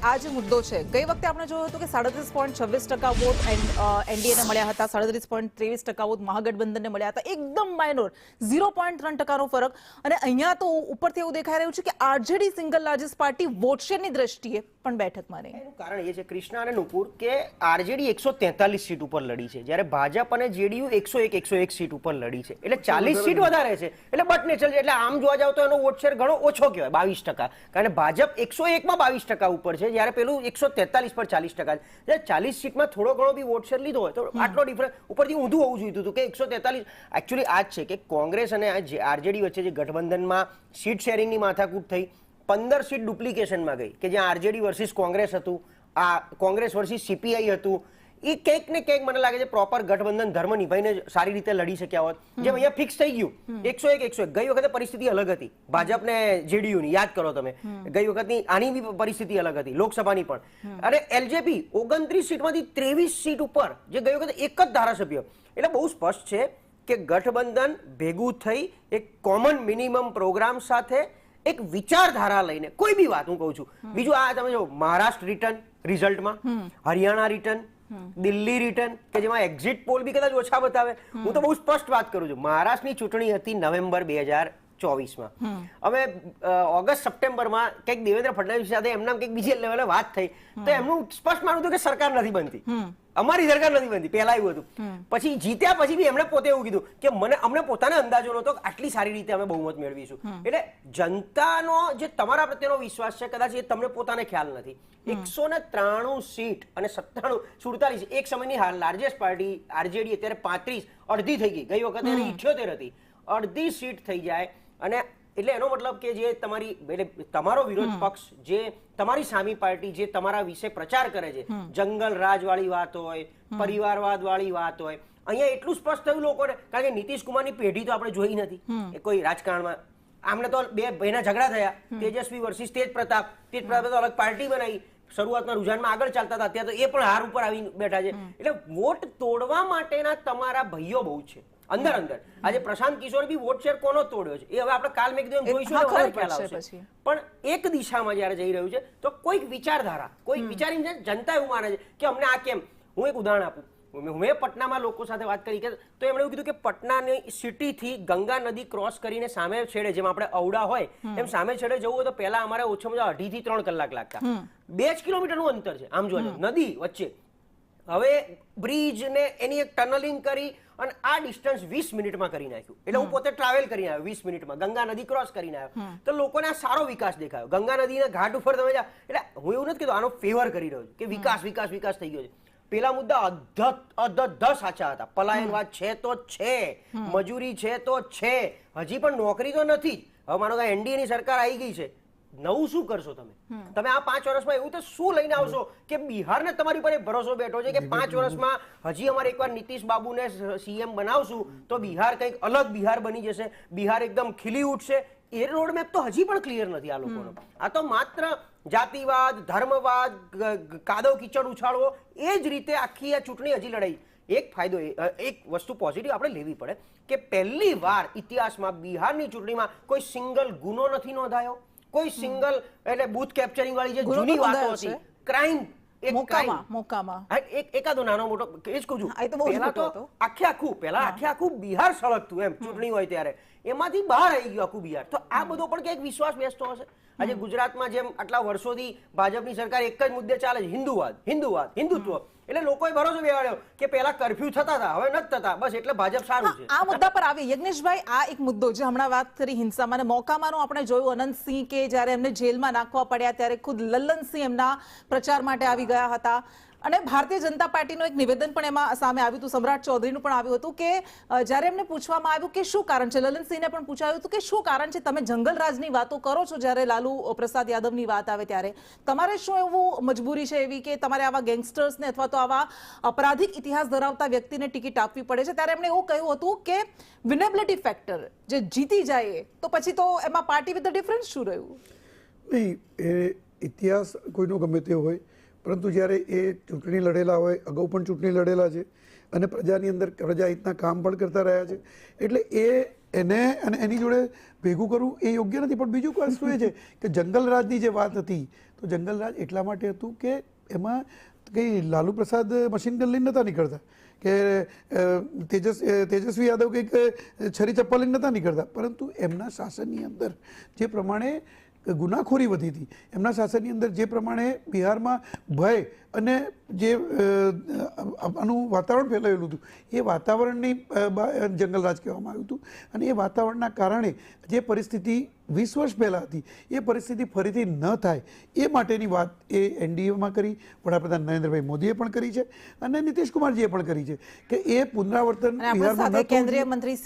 આ જે મુદ્દો છે, ગઈ વખતે આપણે જોયું હતું કે 37.26% વોટ એનડીએને મળ્યા હતા, 37.23% વોટ મહાગઠબંધનને મળ્યા હતા, એકદમ માઇનોર 0.3%નો ફરક. અને અહીંયા તો ઉપરથી એવું દેખાઈ રહ્યું છે કે RJD single largest party vote શેરની દ્રષ્ટિએ પણ બેઠકમાં નહીં. એનું કારણ એ છે કૃષ્ણા અને નુપુર કે આરજેડી 143 સીટ ઉપર લડી છે, જ્યારે ભાજપ અને જેડીયુ 101 સીટ ઉપર લડી છે, એટલે 40 સીટ વધારે છે. એટલે બટ નેચર છે, એટલે આમ જોવા જાવ તો એનો વોટ શેર ઘણો ઓછો કહેવાય, 22%. કારણ કે ભાજપ 101 માં 22% ઉપર છે, જ્યારે પેલું 143 પર 40%. એટલે 40 સીટમાં થોડો ઘણો બી વોટ શેર લીધો હોય તો આટલો ડિફરન્સ ઉપરથી ઊંધું હોવું જોઈતું હતું કે 143. એકચ્યુઅલી આ જ છે કે કોંગ્રેસ અને આરજેડી વચ્ચે જે ગઠબંધનમાં સીટ શેરિંગની માથાકૂટ થઈ, 15 સીટ ડુપ્લિકેશનમાં ગઈ કે જ્યાં આરજેડી વર્સિસ કોંગ્રેસ હતું, આ કોંગ્રેસ વર્સિસ સીપીઆઈ હતું. એ કંઈક ને કંઈક મને લાગે છે પ્રોપર ગઠબંધન ધર્મ નિભાઈને સારી રીતે લડી શક્યા હોત. જેમ અહીંયા ફિક્સ થઈ ગયું 101. ગઈ વખતે પરિસ્થિતિ અલગ હતી ભાજપ ને જેડીયુની, યાદ કરો તમે. ગઈ વખતની આની બી પરિસ્થિતિ અલગ હતી, લોકસભાની પણ. અને એલજેપી 29 સીટમાંથી 23 સીટ ઉપર, જે ગઈ વખતે એક જ ધારાસભ્ય. એટલે બહુ સ્પષ્ટ છે કે ગઠબંધન ભેગું થઈ એક કોમન મિનિમમ પ્રોગ્રામ સાથે એક વિચારધારા લઈને કોઈ બી વાત, હું કહું છું. બીજું આ તમે જો મહારાષ્ટ્ર રિટર્ન રિઝલ્ટમાં, હરિયાણા રિટર્ન, દિલ્હી રિટર્ન કે જેમાં એક્ઝિટ પોલ બી કદાચ ઓછા બતાવે. હું તો બહુ સ્પષ્ટ વાત કરું છું. મહારાષ્ટ્રની ચૂંટણી હતી નવેમ્બર 2024માં. હવે ઓગસ્ટ સપ્ટેમ્બરમાં કંઈક દેવેન્દ્ર ફડણવીસ સાથે એમના કંઈક બીજી લેવલે વાત થઈ, તો એમનું સ્પષ્ટ માનવું હતું કે સરકાર નથી બનતી, અમારી સરકાર નથી બનતી. પહેલા એવું હતું. પછી જીત્યા પછી બી એમણે પોતે એવું કીધું કે અમને પોતાને અંદાજો નહોતો કે આટલી સારી રીતે અમે બહુમત મેળવીશું. એટલે જનતાનો જે તમારા પ્રત્યેનો વિશ્વાસ છે, કદાચ એ તમને પોતાને ખ્યાલ નથી. 193 સીટ અને 47 એક સમયની લાર્જેસ્ટ પાર્ટી આરજેડી અત્યારે 35, અડધી થઈ ગઈ. ગઈ વખતે એની 78 હતી, અડધી સીટ થઈ જાય. અને એટલે એનો મતલબ કે જે તમારો વિરોધ પક્ષ, જે તમારી સામી પાર્ટી જે તમારા વિશે પ્રચાર કરે છે, જંગલ રાજ વાળી વાત હોય, પરિવારવાદ વાળી વાત હોય, અહીંયા એટલું સ્પષ્ટ થયું લોકોને. કારણ કે નીતિશ કુમારની પેઢી તો આપણે જોઈ નથી કોઈ રાજકારણમાં. આમને તો બે ભાઈના ઝઘડા થયા, તેજસ્વી વર્સિસ તેજ પ્રતાપ. તેજ પ્રતાપે તો અલગ પાર્ટી બનાવી, શરૂઆતમાં રૂઝાનમાં આગળ ચાલતા હતા, અત્યારે તો એ પણ હાર ઉપર આવી બેઠા છે. એટલે વોટ તોડવા માટેના તમારા ભાઈઓ બહુ છે અંદર અંદર. આજે પ્રશાંત કિશોર બી વોટ શેર કોનો તોડ્યો છે એ હવે આપણે કાલ મેં કીધું જોઈશું, ખ્યાલ આવશે. પણ એક દિશામાં જયારે જઈ રહ્યું છે તો કોઈક વિચારધારા, કોઈક વિચારીને જનતા એવું માને છે કે અમને આ કેમ. હું એક ઉદાહરણ આપું. મેં પટનામાં લોકો સાથે વાત કરી તો એમણે એવું કીધું કે પટનાની સિટીથી ગંગા નદી ક્રોસ કરીને સામે છેડે, જેમ આપણે ઔડા હોય એમ સામે છેડે જવું હોય તો પહેલા અમારે ઓછામાં ઓછા 2.5 થી 3 કલાક લાગતા. 2 કિલોમીટરનું અંતર છે આમ જોવા નદી વચ્ચે. હવે બ્રિજ ને એની એક ટનલિંગ કરી અને આ ડિસ્ટન્સ 20 મિનિટમાં કરી નાખ્યું. એટલે હું પોતે ટ્રાવેલ કરીને આવ્યો 20 મિનિટમાં, ગંગા નદી ક્રોસ કરીને આવ્યો. તો લોકોને આ સારો વિકાસ દેખાયો. ગંગા નદીના ઘાટ ઉપર તમે જાઓ. એટલે હું એવું નથી કીધું આનો ફેવર કરી રહ્યો છું કે વિકાસ વિકાસ વિકાસ થઈ ગયો છે. પેલા મુદ્દા અધધ સાચા હતા. પલાયનવાદ છે તો છે, મજૂરી છે તો છે, હજી પણ નોકરી તો નથી. હવે માનો કે એનડીએ ની સરકાર આવી ગઈ છે, નવું શું કરશો તમે? તમે આ 5 વર્ષમાં એવું તો શું લઈને આવશો કે બિહારને તમારી પર ભરોસો બેઠો છે કે 5 વર્ષમાં હજી અમારે એકવાર નીતિશ બાબુને સીએમ બનાવશું તો બિહાર કંઈક અલગ બિહાર બની જશે, બિહાર એકદમ ખીલી ઉઠશે. એ રોડમેપ તો હજી પણ ક્લિયર નથી આ લોકોનો. આ તો માત્ર જાતિવાદ, ધર્મવાદ, કાદવ કીચડ ઉછાળવો, એ જ રીતે આખી આ ચૂંટણી હજી લડાઈ. એક ફાયદો, એક વસ્તુ પોઝિટિવ આપણે લેવી પડે કે પહેલી વાર ઇતિહાસમાં બિહારની ચૂંટણીમાં કોઈ સિંગલ ગુનો નથી નોંધાયો. કોઈ સિંગલ એટલે બૂથ કેપ્ચરિંગ વાળી જે જૂની વાતો હતી, ક્રાઇમ એકાદો નાનો મોટો એ જ કહું છું. પહેલા તો આખે આખું બિહાર સળગતું એમ ચૂંટણી હોય ત્યારે, એમાંથી બહાર આવી ગયું આખું બિહાર. તો આ બધો પણ ક્યાંક વિશ્વાસ બેસતો હશે. આજે ગુજરાતમાં જેમ આટલા વર્ષોથી ભાજપની સરકાર એક જ મુદ્દે ચાલે છે, હિન્દુત્વ. એટલે લોકોએ ભરોસો બેસાડ્યો કે પહેલા કર્ફ્યુ થતા હતા, હવે નથી થતા, બસ એટલે ભાજપ સારું છે. આ મુદ્દા પર આવી યજ્ઞેશભાઈ, આ એક મુદ્દો જે હમણાં વાત કરી હિંસામાં અને મોકામાનું આપણે જોયું, અનંતસિંહ કે જ્યારે એમને જેલમાં નાખવા પડ્યા ત્યારે ખુદ લલ્લનસિંહ એમના પ્રચાર માટે આવી ગયા હતા. અને ભારતીય જનતા પાર્ટીનું એક નિવેદન પણ એમાં સામે આવ્યું હતું, સમ્રાટ ચૌધરીનું પણ આવ્યું હતું કે જ્યારે એમને પૂછવામાં આવ્યું કે શું કારણ છે, લલનસિંહને પણ પૂછાયું હતું કે શું કારણ છે તમે જંગલ રાજની વાતો કરો છો જ્યારે લાલુ પ્રસાદ યાદવની વાત આવે ત્યારે, તમારે શું એવું મજબૂરી છે એવી કે તમારે આવા ગેંગસ્ટર્સને અથવા તો આવા અપરાધિક ઇતિહાસ ધરાવતા વ્યક્તિને ટિકિટ આપવી પડે છે? ત્યારે એમણે એવું કહ્યું હતું કે વિનેબિલિટી ફેક્ટર, જે જીતી જાય તો પછી તો એમાં પાર્ટી વિથ ધ ડિફરન્સ શું રહ્યું? નહીં, એ ઇતિહાસ કોઈનો ગમે તે હોય, પરંતુ જ્યારે એ ચૂંટણી લડેલા હોય, અગાઉ પણ ચૂંટણી લડેલા છે અને પ્રજાની અંદર પ્રજા હિતના કામ પણ કરતા રહ્યા છે, એટલે એ એને અને એની જોડે ભેગું કરવું એ યોગ્ય નથી. પણ બીજું વસ્તુ એ છે કે જંગલરાજની જે વાત હતી તો જંગલરાજ એટલા માટે હતું કે એમાં કંઈ લાલુ પ્રસાદ મશીન ગન લઈને નહોતા નીકળતા કે તેજસ્વી યાદવ કંઈક છરી ચપ્પા લઈને નહોતા નીકળતા, પરંતુ એમના શાસનની અંદર જે પ્રમાણે ગુનાખોરી વધી હતી, એમના શાસનની અંદર જે પ્રમાણે બિહારમાં ભય અને જે આનું વાતાવરણ ફેલાયેલું હતું એ વાતાવરણની જંગલરાજ કહેવામાં આવ્યું હતું. અને એ વાતાવરણના કારણે જે પરિસ્થિતિ 20 વર્ષ પહેલાં હતી એ પરિસ્થિતિ ફરીથી ન થાય એ માટેની વાત એ એનડીએમાં કરી, વડાપ્રધાન નરેન્દ્રભાઈ મોદીએ પણ કરી છે અને નીતિશ કુમારજીએ પણ કરી છે કે એ પુનરાવર્તન અને આપણી બિહારમાં ન સાથે થવું જોઈએ. કેન્દ્રીય મંત્રી